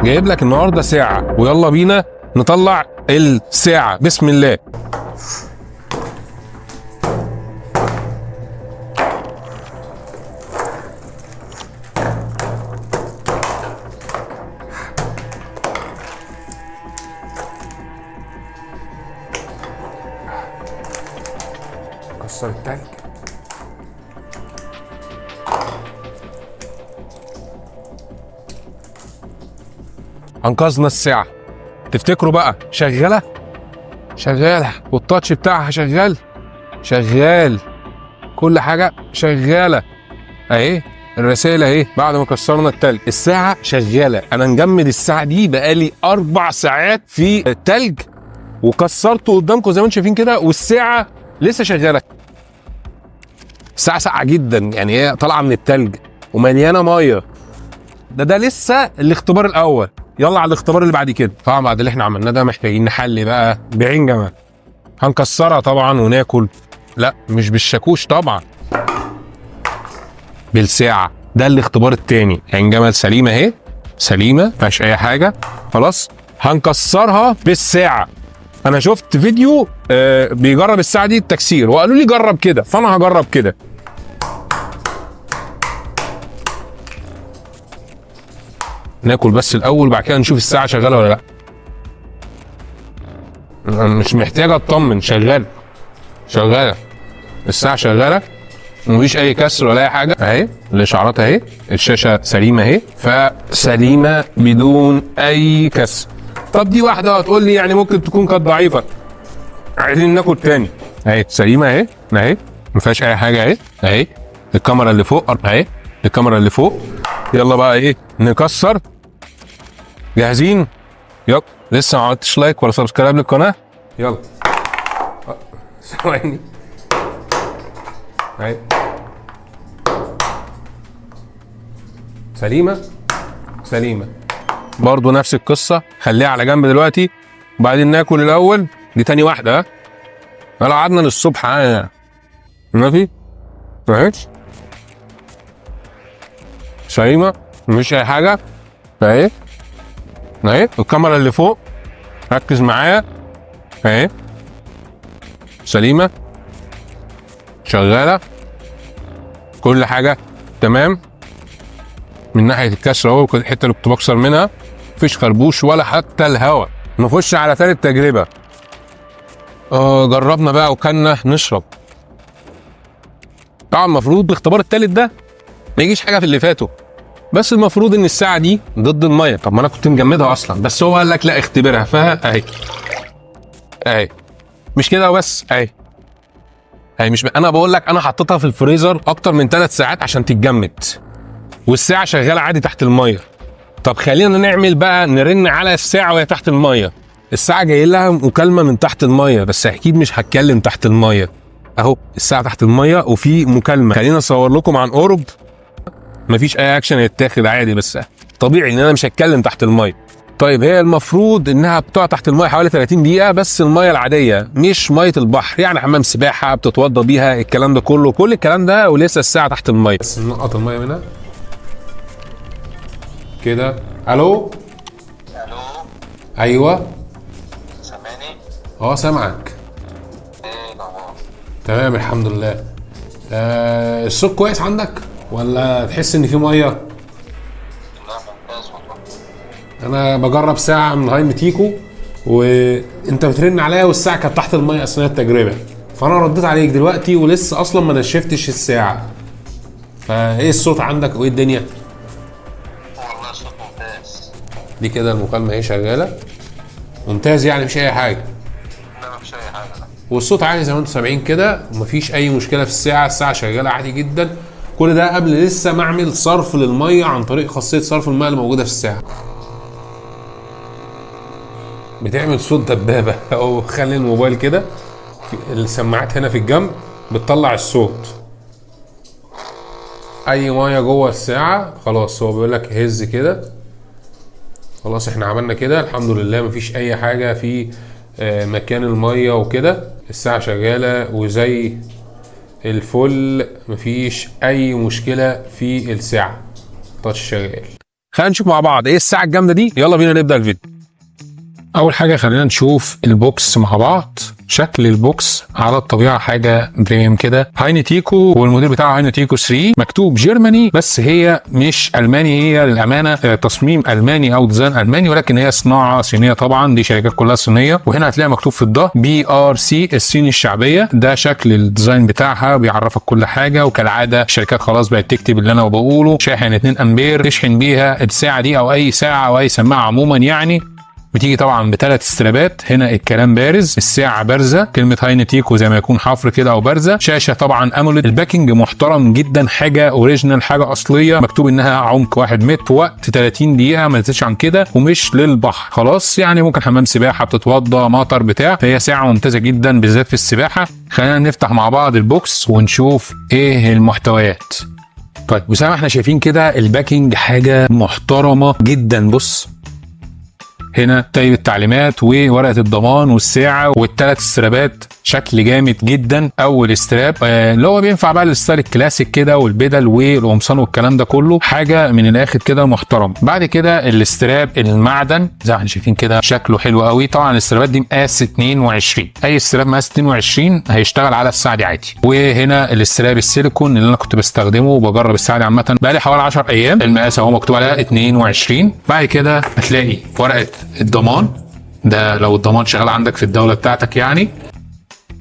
جايب لك النهارده ساعة، ويلا بينا نطلع الساعة. بسم الله. كسر التلج. انقذنا الساعة. تفتكروا بقى شغالة؟ شغالة، والتاتش بتاعها شغال؟ شغال، كل حاجة شغالة اهي. الرسائل اهي بعد ما كسرنا التلج. الساعة شغالة. انا مجمد الساعة دي بقالي 4 ساعات في التلج، وكسرته قدامكم زي ما انتم شايفين كده، والساعة لسه شغالة. الساعة ساقعة جدا، يعني هي طالعة من التلج ومليانة مية. ده لسه الاختبار الاول. يلا على الاختبار اللي بعد كده. طبعا بعد اللي احنا عملناه ده محتاجين نحلي بقى بعين جمال. هنكسرها طبعا وناكل. لا مش بالشاكوش طبعا، بالساعة. ده الاختبار التاني. عين جمل سليمة اهي، سليمة مفيهاش اي حاجة. خلاص هنكسرها بالساعة. انا شفت فيديو بيجرب الساعة دي التكسير، وقالوا لي جرب كده، فانا هجرب كده. ناكل بس الاول، بعد كده نشوف الساعة شغالة ولا لا. مش محتاجة اطمن، شغالة. شغالة الساعة، شغالة، مفيش اي كسر ولا اي حاجه اهي. الاشعارات اهي، الشاشه سليمه اهي، فسليمه بدون اي كسر. طب دي واحده هتقول لي يعني ممكن تكون كانت ضعيفه، عايزين ناكل تاني. اهي سليمه اهي اهي، ما فيهاش اي حاجه اهي اهي. الكاميرا اللي فوق اهي، الكاميرا اللي فوق. يلا بقى ايه، نكسر. جاهزين؟ يلا. لسه ما عملتش لايك ولا سبسكرايب للقناه؟ يلا ثواني اهي. سليمة سليمة برضو نفس القصة. خليها على جنب دلوقتي، وبعدين ناكل الأول. دي تاني واحدة. ها قعدنا للصبح ما في اهي. سليمة مفيش أي حاجة اهي اهي. الكاميرا اللي فوق ركز معايا اهي، سليمة شغالة، كل حاجة تمام. من ناحيه الكسر اهو، الحته اللي كنت بكسر منها مفيش خربوش ولا حتى الهواء. نخش على ثالث تجربه. جربنا بقى وكلنا نشرب. طبعا المفروض بالاختبار الثالث ده ما يجيش حاجه في اللي فاتوا، بس المفروض ان الساعه دي ضد الميه. طب ما انا كنت مجمدها اصلا، بس هو قال لك لا اختبرها، فاهي اهي. مش كده وبس اهي اهي. مش انا بقول لك انا حطيتها في الفريزر اكتر من 3 ساعات عشان تتجمد، والساعة شغالة عادي تحت المية. طب خلينا نعمل بقى، نرن على الساعة وهي تحت المية. الساعة جاي لها مكالمة من تحت المية، بس أكيد مش هتكلم تحت المية. أهو الساعة تحت المية وفي مكالمة. خلينا أصور لكم عن قرب. مفيش أي أكشن يتاخد عادي، بس طبيعي إن أنا مش هتكلم تحت المية. طيب هي المفروض إنها بتقعد تحت المية حوالي 30 دقيقة، بس المية العادية مش مية البحر، يعني حمام سباحة بتتوضى بيها، الكلام ده كله، كل الكلام ده ولسه الساعة تحت المية. بس ننقط المية منها كده. الو. الو. ايوه سامعني؟ سامعك. ايه الاخبار؟ تمام الحمد لله. الصوت كويس عندك ولا تحس ان في ميه؟ لا ممتاز والله. انا بجرب ساعه من هاي ميتيكو، وانت بترن عليا والساعه كانت تحت الميه اثناء التجربه، فانا رديت عليك دلوقتي ولسه اصلا ما نشفتش الساعه. فايه الصوت عندك وايه الدنيا؟ والله صوت ممتاز. دي كده المكالمه اهي شغاله ممتاز، يعني مش اي حاجه. لا مفيش اي حاجه. لا والصوت عادي زي ما انتم سامعين كده، ومفيش اي مشكله في الساعه. الساعه شغاله عادي جدا. كل ده قبل لسه ما اعمل صرف للميه عن طريق خاصيه صرف الماء اللي موجوده في الساعه. بتعمل صوت دبابه او خلي الموبايل كده، السماعات هنا في الجنب بتطلع الصوت. اي ميه جوه الساعه خلاص هو بيقول لك هز كده. خلاص احنا عملنا كده الحمد لله، مفيش اي حاجه في مكان الميه وكده. الساعه شغاله وزي الفل، مفيش اي مشكله في الساعه. تاتش شغال. خلينا نشوف مع بعض ايه الساعه الجامده دي. يلا بينا نبدا الفيديو. اول حاجه خلينا نشوف البوكس مع بعض. شكل البوكس على الطبيعه حاجه بريميوم كده، هايني تيكو، والموديل بتاعه هايني تيكو 3، مكتوب جيرماني بس هي مش الماني، هي للامانه تصميم الماني او ديزاين الماني، ولكن هي صناعه صينيه طبعا، دي شركات كلها صينيه. وهنا هتلاقي مكتوب في الظهر BRC الصيني الشعبيه. ده شكل الديزاين بتاعها بيعرفك كل حاجه، وكالعاده الشركات خلاص بقت تكتب اللي انا بقوله. شاحن 2 امبير تشحن بيها الساعه دي او اي ساعه او اي سماعه عموما يعني. بتيجي طبعا بثلاث استرابات، هنا الكلام بارز، الساعه بارزه، كلمه هايني تيكو زي ما يكون حفر كده او بارزه، شاشه طبعا اموليد، الباكنج محترم جدا، حاجه اوريجينال، حاجه اصليه، مكتوب انها عمق 1 متر، وقت 30 دقيقه ما تزيدش عن كده، ومش للبحر خلاص، يعني ممكن حمام سباحه، بتتوضى، مطر بتاع، فهي ساعه ممتازه جدا بالذات في السباحه. خلينا نفتح مع بعض البوكس ونشوف ايه المحتويات. طيب وزي ما احنا شايفين كده الباكنج حاجه محترمه جدا. بص هنا كتيب التعليمات وورقه الضمان والساعه والثلاث استرابات، شكل جامد جدا. اول استراب اللي هو بينفع بقى للستايل الكلاسيك كده، والبدل والقمصان والكلام ده كله، حاجه من الاخر كده محترم. بعد كده الاستراب المعدن زي ما احنا شايفين كده، شكله حلو قوي. طبعا الاسترابات دي مقاس 22، اي استراب مقاس 22 هيشتغل على الساعه دي عادي. وهنا الاستراب السيليكون اللي انا كنت بستخدمه وبجرب الساعه دي عامه بقالي حوالي 10 ايام، المقاس اهو مكتوب عليها 22. بعد كده هتلاقي ورقه الضمان، ده لو الضمان شغال عندك في الدوله بتاعتك يعني.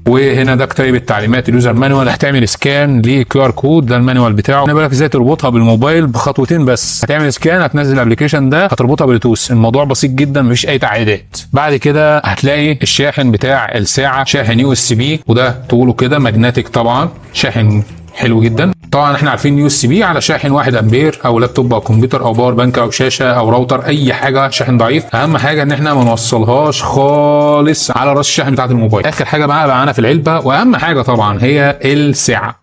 وهنا ده كتيب التعليمات اليوزر مانوال، هتعمل سكان لكيو ار كود، ده المانوال بتاعه. انا بالك ازاي تربطها بالموبايل بخطوتين بس، هتعمل سكان، هتنزل الابلكيشن ده، هتربطها بلوتوث، الموضوع بسيط جدا مفيش اي تعقيدات. بعد كده هتلاقي الشاحن بتاع الساعه، شاحن USB، وده طوله كده ماجنتيك طبعا، شاحن حلو جدا. طبعا احنا عارفين USB على شاحن 1 امبير، او لابتوب او كمبيوتر او باور بانك او شاشه او راوتر، اي حاجه شاحن ضعيف. اهم حاجه ان احنا ما نوصلهاش خالص على راس الشاحن بتاعه الموبايل. اخر حاجه بقى معانا في العلبه، واهم حاجه طبعا، هي الساعه.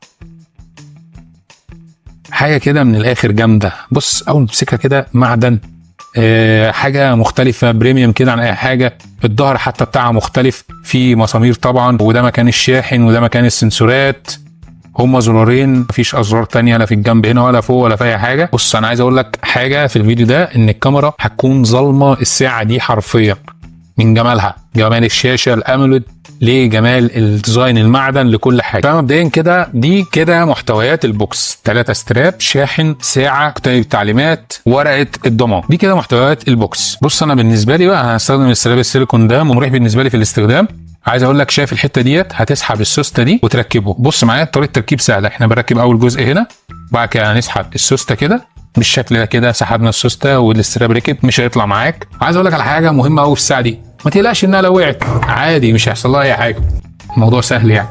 حاجه كده من الاخر جامده. بص اول ما تمسكها كده معدن، حاجه مختلفه بريميوم كده عن اي حاجه. الظهر حتى بتاعها مختلف، في مسامير طبعا، وده مكان الشاحن وده مكان السنسورات، هما زرارين، مفيش ازرار تانية لا في الجنب هنا ولا فوق ولا في اي حاجه. بص انا عايز اقول لك حاجه في الفيديو ده، ان الكاميرا هتكون ظالمه الساعه دي حرفيا من جمالها، جمال الشاشه الاموليد لجمال الديزاين المعدن لكل حاجه. فمبدئيا كده دي كده محتويات البوكس، 3 استراب، شاحن، ساعه، كتيب تعليمات، ورقه الضمان، دي كده محتويات البوكس. بص انا بالنسبه لي بقى هستخدم الاستراب السيليكون، ده مريح بالنسبه لي في الاستخدام. عايز اقول لك شايف الحته ديت، هتسحب السوسته دي وتركبه. بص معايا طريقه تركيب سهله، احنا بنركب اول جزء هنا، وبعد كده هنسحب السوسته كده بالشكل ده كده، سحبنا السوسته والاستراب ركب، مش هيطلع معاك. عايز اقول لك على حاجه مهمه قوي في الساعه دي، ما تقلقش انها لو وقعت عادي مش هيحصل لها اي حاجه، الموضوع سهل يعني.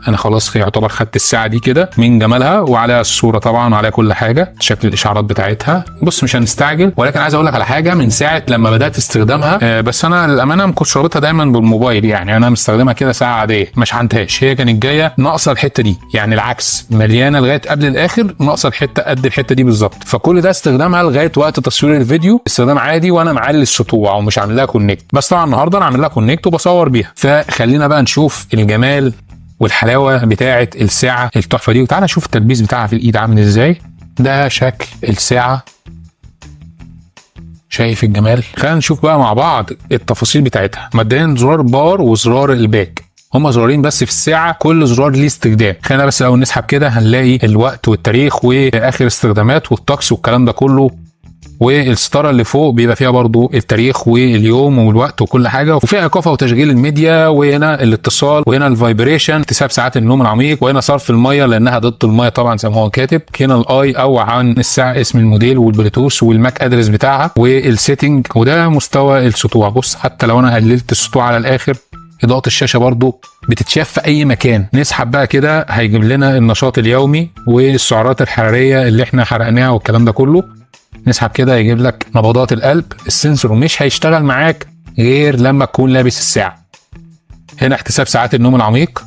انا خلاص يعتبر خدت الساعه دي كده من جمالها، وعليها الصوره طبعا وعليها كل حاجه، شكل الاشعارات بتاعتها. بص مش هنستعجل، ولكن عايز اقول لك على حاجه، من ساعه لما بدات استخدامها بس انا للامانه ما كنتش رابطها دايما بالموبايل، يعني انا مستخدمها كده ساعه عاديه ما شحنتهاش، هي كانت جايه ناقصه الحته دي، يعني العكس مليانه لغايه قبل الاخر، ناقصه الحته قد الحته دي بالظبط. فكل ده استخدامها لغايه وقت تصوير الفيديو استخدام عادي، وانا معلي السطوع ومش عامل لها كونكت. بس طبعا النهارده انا عامل لها كونكت وبصور بيها. فخلينا بقى نشوف الجمال والحلاوه بتاعه الساعه التحفه دي، وتعالى نشوف التلبيس بتاعها في الايد عامل ازاي. ده شكل الساعه، شايف الجمال. خلينا نشوف بقى مع بعض التفاصيل بتاعتها. مبدئيا زرار باور وزرار الباك، هما زرارين بس في الساعه، كل زرار ليه استخدام. خلينا بس اول نسحب كده هنلاقي الوقت والتاريخ واخر استخدامات والطقس والكلام ده كله، والستاره اللي فوق بيبقى فيها برضو التاريخ واليوم والوقت وكل حاجه، وفيها ايقافه وتشغيل الميديا، وهنا الاتصال، وهنا الفايبريشن، احتساب ساعات النوم العميق، وهنا صرف الميه لانها ضد الميه طبعا زي ما هو كاتب. هنا الاي او عن الساعه، اسم الموديل والبلوتوث والماك ادرس بتاعها والسيتنج، وده مستوى السطوع. بص حتى لو انا قللت السطوع على الاخر، اضاءه الشاشه برضو بتتشاف في اي مكان. نسحب بقى كده هيجيب لنا النشاط اليومي والسعرات الحراريه اللي احنا حرقناها والكلام ده كله. نسحب كده يجيب لك نبضات القلب، السنسور مش هيشتغل معاك غير لما تكون لابس الساعه. هنا احتساب ساعات النوم العميق،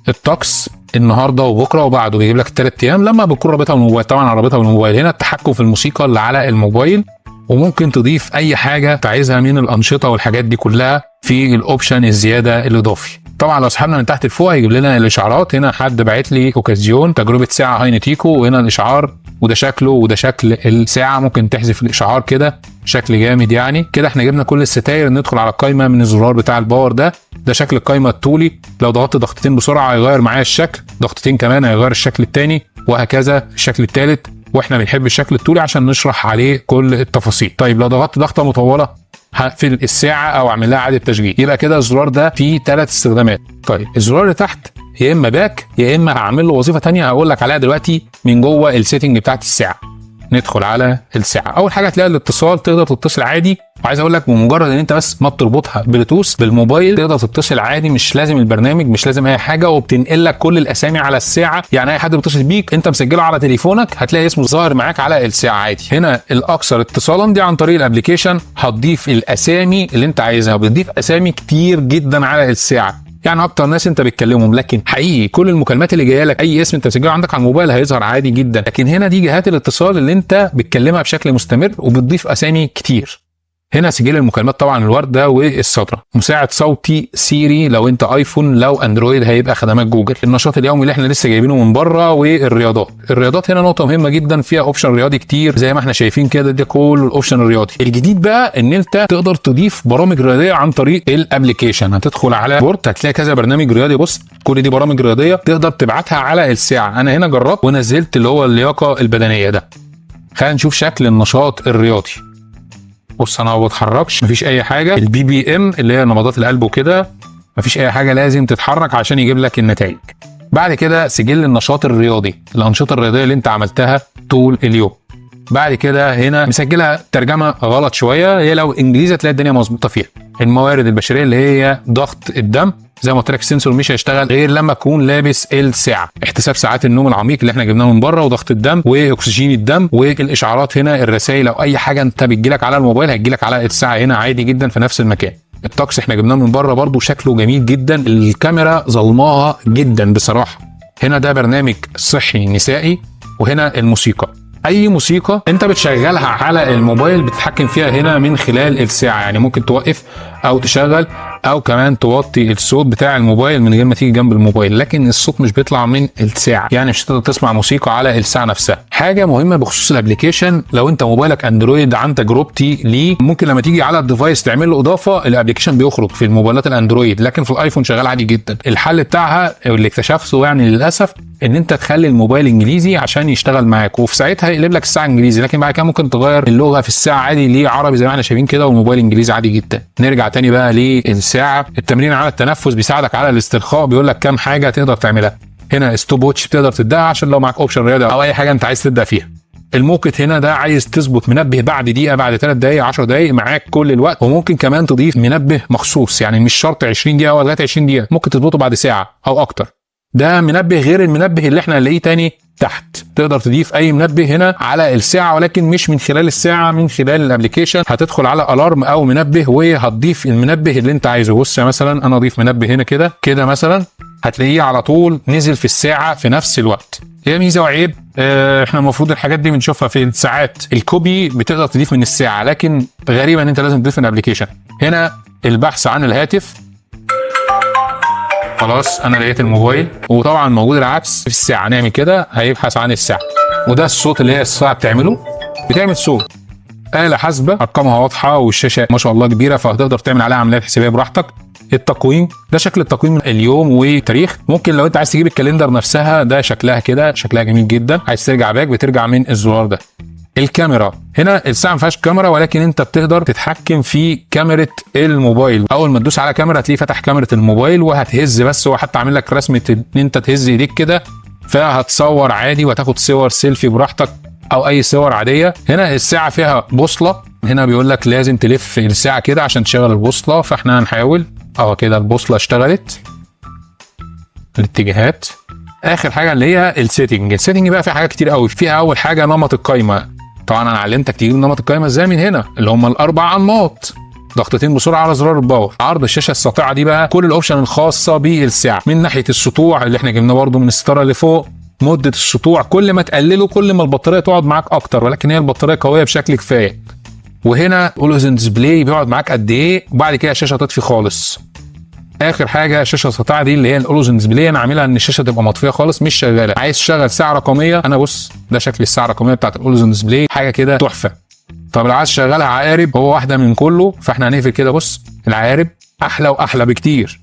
الطقس النهارده وبكره وبعده، بيجيب لك 3 ايام لما بتكون رابطها بالموبايل، طبعا انا رابطها بالموبايل. هنا التحكم في الموسيقى اللي على الموبايل، وممكن تضيف اي حاجه انت عايزها من الانشطه والحاجات دي كلها في الاوبشن الزياده الاضافي. طبعا لو سحبنا من تحت لفوق هيجيب لنا الاشعارات. هنا حد باعت لي اوكازيون تجربه ساعه هاي نتيكو، وهنا الاشعار وده شكله وده شكل الساعه. ممكن تحذف الاشعار كده، شكل جامد يعني. كده احنا جبنا كل الستاير. ندخل على القايمه من الزرار بتاع الباور ده شكل القايمه الطولي. لو ضغطت ضغطتين بسرعه هيغير معايا الشكل، ضغطتين كمان هيغير الشكل الثاني، وهكذا الشكل الثالث. واحنا بنحب الشكل الطولي عشان نشرح عليه كل التفاصيل. طيب لو ضغطت ضغطه مطوله هقفل الساعه او اعمل لها اعاده تشغيل. يبقى كده الزرار ده فيه 3 استخدامات. طيب الزرار اللي تحت يا اما باك يا اما هعمل له وظيفه ثانيه هقول لك عليها دلوقتي من جوه السيتنج بتاعت الساعه. ندخل على الساعه. اول حاجه هتلاقي الاتصال، تقدر تتصل عادي. وعايز اقول لك بمجرد ان انت بس ما بتربطها بلوتوث بالموبايل تقدر تتصل عادي، مش لازم البرنامج، مش لازم اي حاجه، وبتنقل لك كل الاسامي على الساعه. يعني اي حد بيتصل بيك انت مسجله على تليفونك هتلاقي اسمه ظاهر معاك على الساعه عادي. هنا الاكثر اتصالا دي عن طريق الابلكيشن، هتضيف الاسامي اللي انت عايزها، بتضيف اسامي كتير جدا على الساعه، يعني اكتر ناس انت بتكلمهم. لكن حقيقي كل المكالمات اللي جايه لك اي اسم انت مسجله عندك على الموبايل هيظهر عادي جدا. لكن هنا دي جهات الاتصال اللي انت بتكلمها بشكل مستمر وبتضيف اسامي كتير. هنا سجل المكالمات طبعا الورده والسطره. مساعد صوتي سيري لو انت ايفون، لو اندرويد هيبقى خدمات جوجل. النشاط اليومي اللي احنا لسه جايبينه من بره، والرياضات هنا نقطه مهمه جدا، فيها اوبشن رياضي كتير زي ما احنا شايفين كده. ده كل الاوبشن الرياضي. الجديد بقى ان انت تقدر تضيف برامج رياضيه عن طريق الابلكيشن. هتدخل على بورت هتلاقي كذا برنامج رياضي. بص كل دي برامج رياضيه تقدر تبعتها على الساعه. انا هنا جربت ونزلت اللي هو اللياقه البدنيه ده. خلينا نشوف شكل النشاط الرياضي. بص انا ما بتحركش، مفيش اي حاجه. البي بي ام اللي هي نبضات القلب وكده، مفيش اي حاجه لازم تتحرك عشان يجيب لك النتائج. بعد كده سجل النشاط الرياضي، الانشطه الرياضيه اللي انت عملتها طول اليوم. بعد كده هنا مسجلها ترجمه غلط شويه، هي لو انجليزي تلاقي الدنيا مظبوطه فيها. الموارد البشريه اللي هي ضغط الدم، زي ما قلت لك السنسور مش هيشتغل غير لما تكون لابس الساعه. احتساب ساعات النوم العميق اللي احنا جبناه من بره، وضغط الدم واكسجين الدم، والاشعارات هنا الرسائل او اي حاجه انت بتجيلك على الموبايل هتجيلك على الساعه هنا عادي جدا في نفس المكان. الطقس احنا جبناه من بره برضو، شكله جميل جدا. الكاميرا ظلماها جدا بصراحه. هنا ده برنامج صحي نسائي، وهنا الموسيقى. اي موسيقى انت بتشغلها على الموبايل بتتحكم فيها هنا من خلال الساعه. يعني ممكن توقف او تشغل او كمان توطي الصوت بتاع الموبايل من غير ما تيجي جنب الموبايل، لكن الصوت مش بيطلع من الساعه، يعني مش هتقدر تسمع موسيقى على الساعه نفسها. حاجه مهمه بخصوص الابلكيشن، لو انت موبايلك اندرويد عن تجربتي ليه، ممكن لما تيجي على الديفايس تعمل له اضافه الابلكيشن بيخرج في الموبايلات الاندرويد، لكن في الايفون شغال عادي جدا. الحل بتاعها اللي اكتشفته يعني للاسف ان انت تخلي الموبايل انجليزي عشان يشتغل معاك، وفي ساعتها يقلب لك الساعه انجليزي، لكن بعد كده ممكن تغير اللغه في الساعه عادي ليه عربي زي ما احنا شايفين كده، والموبايل انجليزي عادي جدا. نرجع تاني بقى للساعه. التمرين على التنفس بيساعدك على الاسترخاء، بيقول لك كام حاجه تقدر تعملها. هنا ستوب ووتش بتقدر تديها عشان لو معاك اوبشن رياضه او اي حاجه انت عايز تبدا فيها. الموقت هنا ده عايز تظبط منبه بعد دقيقه، بعد 3 دقائق، 10 دقائق، معاك كل الوقت. وممكن كمان تضيف منبه مخصوص، يعني مش شرط 20 دقيقه ولا 20 دقيقه، ممكن تظبطه بعد ساعه او اكتر. ده منبه غير المنبه اللي احنا هنلاقيه تاني تحت. تقدر تضيف اي منبه هنا على الساعه، ولكن مش من خلال الساعه، من خلال الابلكيشن. هتدخل على الارم او منبه وهتضيف المنبه اللي انت عايزه. بص مثلا انا اضيف منبه هنا كده مثلا، هتلاقيه على طول نزل في الساعه في نفس الوقت. هي ميزه وعيب. احنا المفروض الحاجات دي بنشوفها في الساعات. الكوبي بتقدر تضيف من الساعه، لكن غريبا ان انت لازم تضيف من الابلكيشن. هنا البحث عن الهاتف، خلاص انا لقيت الموبايل، وطبعا موجود العكس في الساعه. نعمل كده هيبحث عن الساعه، وده الصوت اللي هي الساعه بتعمل صوت. آلة حاسبة ارقامها واضحه، والشاشه ما شاء الله كبيره، فهتقدر تعمل عليها عمليات حسابيه براحتك. التقويم ده شكل التقويم اليوم وتاريخ. ممكن لو انت عايز تجيب الكالندر نفسها، ده شكلها كده، شكلها جميل جدا. عايز ترجع باك بترجع من الزرار ده. الكاميرا هنا الساعه ما فيهاش كاميرا، ولكن انت بتقدر تتحكم في كاميرا الموبايل. اول ما تدوس على كاميرا هتلاقيه فتح كاميرا الموبايل وهتهز، بس هو حتى عامل لك رسمه ان انت تهز ايديك كده، فهتصور عادي وهتاخد صور سيلفي براحتك او اي صور عاديه. هنا الساعه فيها بوصله، هنا بيقول لك لازم تلف الساعه كده عشان تشغل البوصله، فاحنا هنحاول كده. البوصله اشتغلت، الاتجاهات. اخر حاجه اللي هي السيتنج بقى فيها حاجات كتير قوي. فيها اول حاجه نمط القايمه. طبعا انا علمتك تجيب نمط القايمه ازاي من هنا، اللي هم الاربع انماط. ضغطتين بسرعه على زرار الباور. عرض الشاشه الساطعه دي بقى كل الاوبشن الخاصه بالساعه، من ناحيه السطوع اللي احنا جبناه برده من الستاره اللي فوق. مده السطوع كل ما تقلله كل ما البطاريه تقعد معاك اكتر، ولكن هي البطاريه قويه بشكل كفايه. وهنا اولويز ديسبلاي بيقعد معاك قد ايه، وبعد كده الشاشه تطفي خالص. اخر حاجه الشاشه الساطعه دي اللي هي الاولوزن ديسبلاي، انا عاملها ان الشاشه تبقى مطفيه خالص مش شغاله. عايز تشغل ساعه رقميه، انا بص ده شكل الساعه الرقميه بتاعت الاولوزن ديسبلاي، حاجه كده تحفه. طب لو عايز تشغلها عقارب، هو واحده من كله، فاحنا هنقفل كده. بص العقارب احلى واحلى بكتير.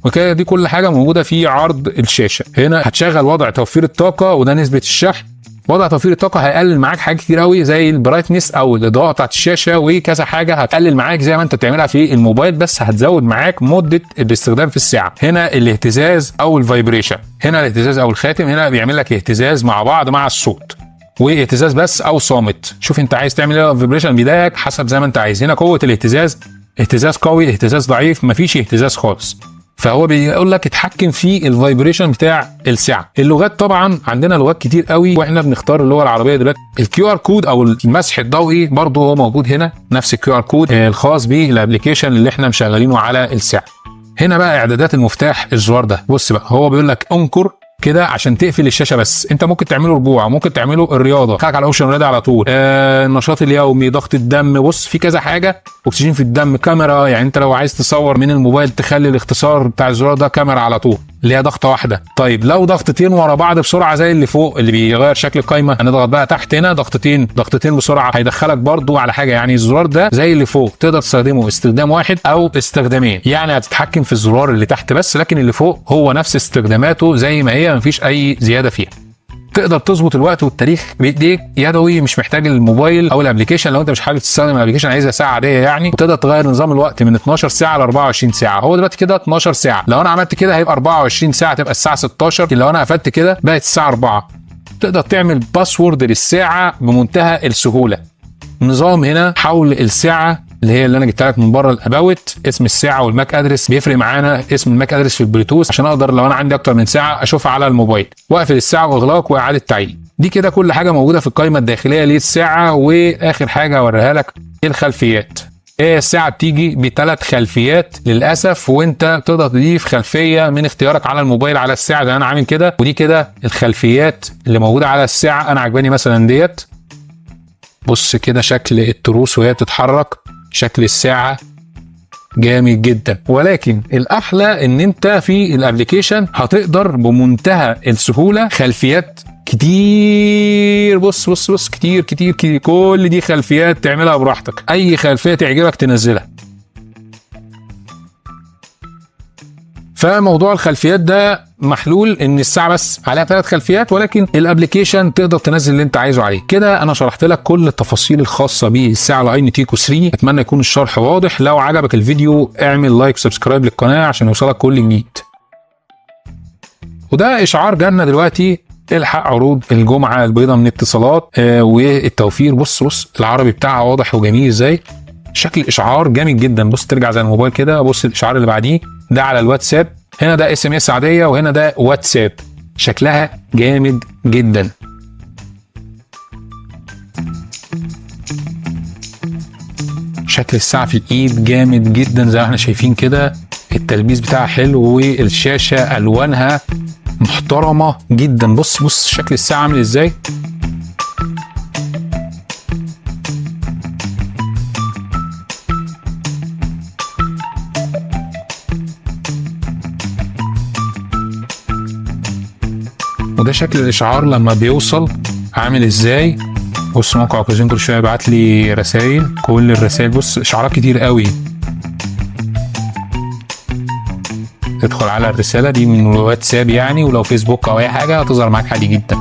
وكده دي كل حاجه موجوده في عرض الشاشه. هنا هتشغل وضع توفير الطاقه وده نسبه الشحن. وضع توفير الطاقه هيقلل معاك حاجات كتير قوي زي البرايتنس او الاضاءه بتاعت الشاشه وكذا حاجه هتقلل معاك زي ما انت بتعملها في الموبايل، بس هتزود معاك مده الاستخدام في الساعه. هنا الاهتزاز او الفايبريشن، هنا الاهتزاز او الخاتم، هنا بيعمل لك اهتزاز مع بعض مع الصوت، واهتزاز بس او صامت. شوف انت عايز تعمل ايه فايبريشن بيضايقك حسب زي ما انت عايز. هنا قوه الاهتزاز، اهتزاز قوي، اهتزاز ضعيف، مفيش اهتزاز خالص. فهو بيقول لك اتحكم في الفايبريشن بتاع الساعه. اللغات طبعا عندنا لغات كتير قوي واحنا بنختار اللغه العربيه دلوقتي. الكيو ار كود او المسح الضوئي برضه هو موجود هنا، نفس الكيو ار كود الخاص بالابلكيشن اللي احنا مشغلينه على الساعه. هنا بقى اعدادات المفتاح الزرار ده، بص بقى هو بيقول لك انكر كده عشان تقفل الشاشه، بس انت ممكن تعمله رجوع، ممكن تعمله الرياضه، خليك على اوبشن رياضه على طول، النشاط اليومي، ضغط الدم، بص في كذا حاجه، اكسجين في الدم، كاميرا، يعني انت لو عايز تصور من الموبايل تخلي الاختصار بتاع الزرار ده كاميرا على طول اللي هي ضغطه واحده. طيب لو ضغطتين ورا بعض بسرعه زي اللي فوق اللي بيغير شكل القايمه، هنضغط بقى تحت هنا ضغطتين بسرعه هيدخلك برضو على حاجه. يعني الزرار ده زي اللي فوق تقدر تستخدمه استخدام واحد او استخدامين، يعني هتتحكم في الزرار اللي تحت بس، لكن اللي فوق هو نفس استخداماته زي ما هي، مفيش اي زياده فيها. تقدر تظبط الوقت والتاريخ بايديك يدوي، مش محتاج الموبايل او الابلكيشن. لو انت مش حابب تستخدم الابلكيشن عايزها ساعه عاديه يعني، وتقدر تغير نظام الوقت من 12 ساعه ل 24 ساعه. هو دلوقتي كده 12 ساعه، لو انا عملت كده هيبقى 24 ساعه، تبقى الساعه 16. لو انا قفلت كده بقت الساعه 4. تقدر تعمل باسورد للساعه بمنتهى السهوله. نظام هنا حول الساعه اللي هي اللي انا جبتها لك من بره الاباوت، اسم الساعه والماك ادرس بيفرق معانا، اسم الماك ادرس في البلوتوث عشان اقدر لو انا عندي اكتر من ساعه اشوفها على الموبايل، واقفل الساعه واغلاق واعاده تعيين. دي كده كل حاجه موجوده في القائمه الداخليه للساعه. واخر حاجه اوريها لك الخلفيات. الساعه بتيجي بثلاث خلفيات للاسف، وانت تقدر تضيف خلفيه من اختيارك على الموبايل على الساعه زي انا عامل كده. ودي كده الخلفيات اللي موجوده على الساعه. انا عجباني مثلا ديت، بص كده شكل التروس وهي بتتحرك، شكل الساعه جامد جدا. ولكن الاحلى ان انت في الابليكيشن هتقدر بمنتهى السهوله خلفيات كتير. بص كتير كتير كتير، كل دي خلفيات تعملها براحتك، اي خلفيه تعجبك تنزلها. فموضوع الخلفيات ده محلول ان الساعه بس عليها 3 خلفيات، ولكن الابلكيشن تقدر تنزل اللي انت عايزه عليه. كده انا شرحت لك كل التفاصيل الخاصه بالساعه الاينتيكو 3. اتمنى يكون الشرح واضح. لو عجبك الفيديو اعمل لايك وسبسكرايب للقناه عشان يوصلك كل جديد. وده اشعار جالنا دلوقتي، الحق عروض الجمعه البيضاء من اتصالات والتوفير. بص العربي بتاعها واضح وجميل ازاي، شكل الاشعار جامد جدا. بص ترجع زي الموبايل كده، بص الاشعار اللي بعديه ده على الواتساب، هنا ده اس ام اس عاديه وهنا ده واتساب، شكلها جامد جدا. شكل الساعه في الايد جامد جدا زي ما احنا شايفين كده، التلبيس بتاعها حلو والشاشه الوانها محترمه جدا. بص شكل الساعه عامل ازاي. وده شكل الاشعار لما بيوصل عامل ازاي. بص موقع اوكازيون كل شويه يبعت لي رسائل، كل الرسائل بص اشعارات كتير قوي. تدخل على الرساله دي من واتساب يعني، ولو فيسبوك او اي حاجه هتظهر معاك عادي جدا.